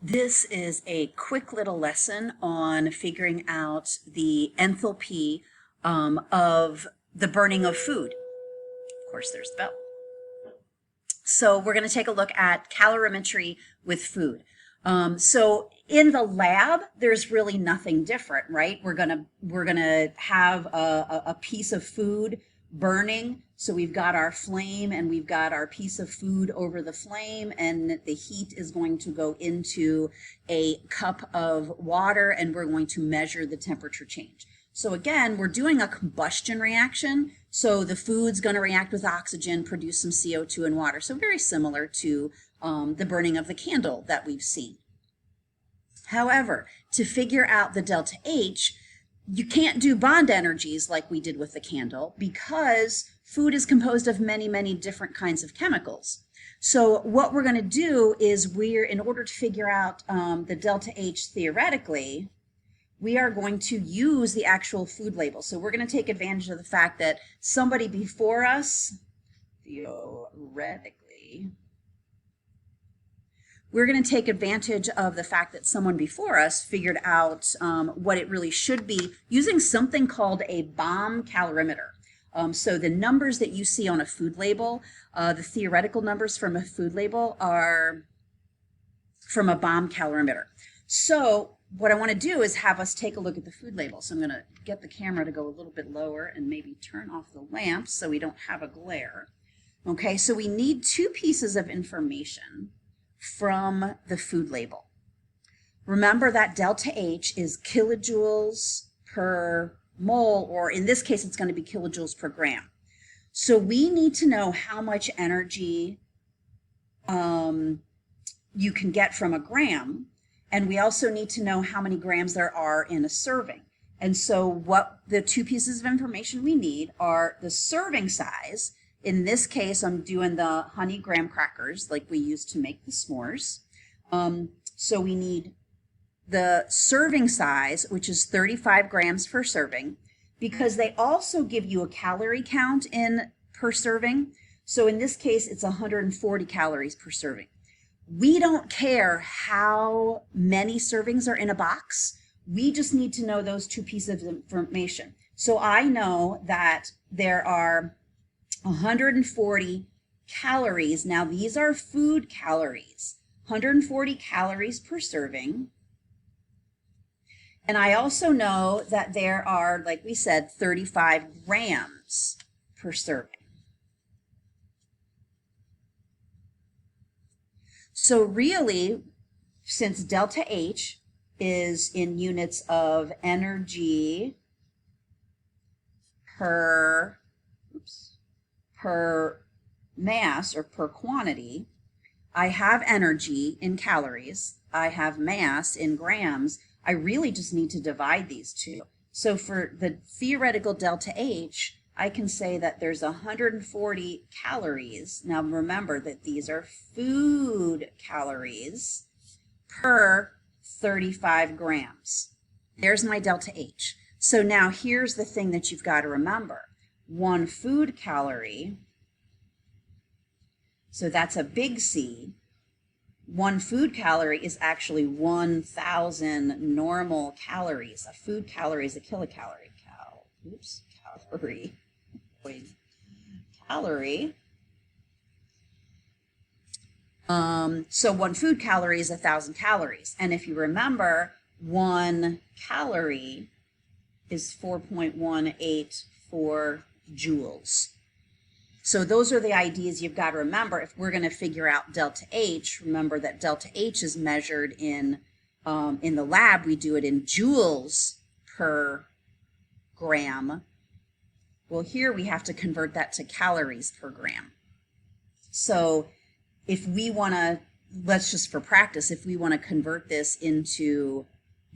This is a quick little lesson on figuring out the enthalpy of the burning of food. Of course, there's the bell. So we're going to take a look at calorimetry with food. So in the lab, there's really nothing different, right? We're gonna have a piece of food burning. So we've got our flame and we've got our piece of food over the flame, and the heat is going to go into a cup of water, and we're going to measure the temperature change. So again, we're doing a combustion reaction. So the food's going to react with oxygen, produce some CO2 and water. So very similar to the burning of the candle that we've seen. However, to figure out the delta H, you can't do bond energies like we did with the candle because food is composed of many, many different kinds of chemicals. So what we're going to do is in order to figure out the delta H theoretically, we are going to use the actual food label. So we're going to take advantage of the fact that somebody before us, theoretically, we're going to take advantage of the fact that someone before us figured out what it really should be using something called a bomb calorimeter. So the numbers that you see on a food label, the theoretical numbers from a food label are from a bomb calorimeter. So what I want to do is have us take a look at the food label. So I'm going to get the camera to go a little bit lower and maybe turn off the lamps so we don't have a glare. Okay, so we need two pieces of information from the food label. Remember that delta H is kilojoules per mole, or in this case, it's going to be kilojoules per gram. So we need to know how much energy you can get from a gram, and we also need to know how many grams there are in a serving. And so what the two pieces of information we need are the serving size. In this case, I'm doing the honey graham crackers like we used to make the s'mores. So we need the serving size, which is 35 grams per serving, because they also give you a calorie count in per serving. So in this case, it's 140 calories per serving. We don't care how many servings are in a box. We just need to know those two pieces of information. So I know that there are 140 calories. Now these are food calories, 140 calories per serving. And I also know that there are, like we said, 35 grams per serving. So really, since delta H is in units of energy per mass or per quantity, I have energy in calories, I have mass in grams. I really just need to divide these two. So for the theoretical delta H, I can say that there's 140 calories. Now remember that these are food calories per 35 grams. There's my delta H. So now here's the thing that you've got to remember. One food calorie, so that's a big C. One food calorie is actually 1,000 normal calories. A food calorie is a kilocalorie. Calorie. So one food calorie is 1,000 calories. And if you remember, 1 calorie is 4.184 joules. So those are the ideas you've got to remember. If we're going to figure out delta H, remember that delta H is measured in the lab. We do it in joules per gram. Well, here we have to convert that to calories per gram. So if we want to, let's just for practice, if we want to convert this into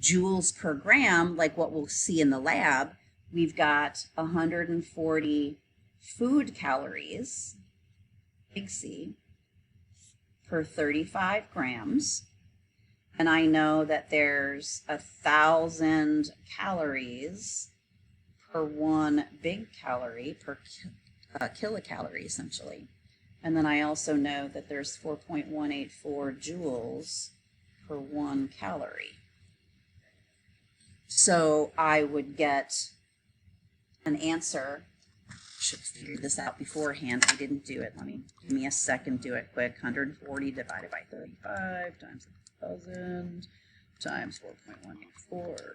joules per gram, like what we'll see in the lab, we've got 140 food calories, big C, per 35 grams. And I know that there's 1,000 calories per 1 big calorie, per kilocalorie essentially. And then I also know that there's 4.184 joules per 1 calorie. So I would get an answer. Should have figured this out beforehand. I didn't do it. Give me a second, do it quick. 140 divided by 35 times 1,000 times 4.184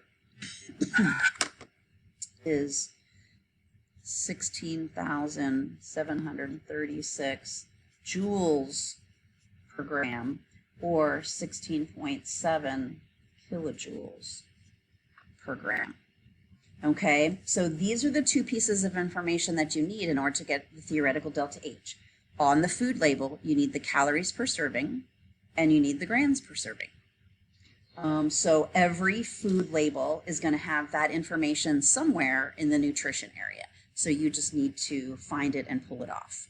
is 16,736 joules per gram, or 16.7 kilojoules per gram. Okay, so these are the two pieces of information that you need in order to get the theoretical delta H. On the food label, you need the calories per serving, and you need the grams per serving. So every food label is going to have that information somewhere in the nutrition area. So you just need to find it and pull it off.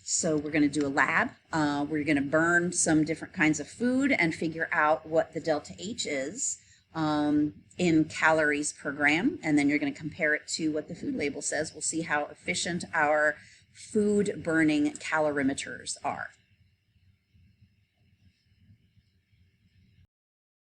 So we're going to do a lab. We're going to burn some different kinds of food and figure out what the delta H is in calories per gram, and then you're going to compare it to what the food label says. We'll see how efficient our food burning calorimeters are.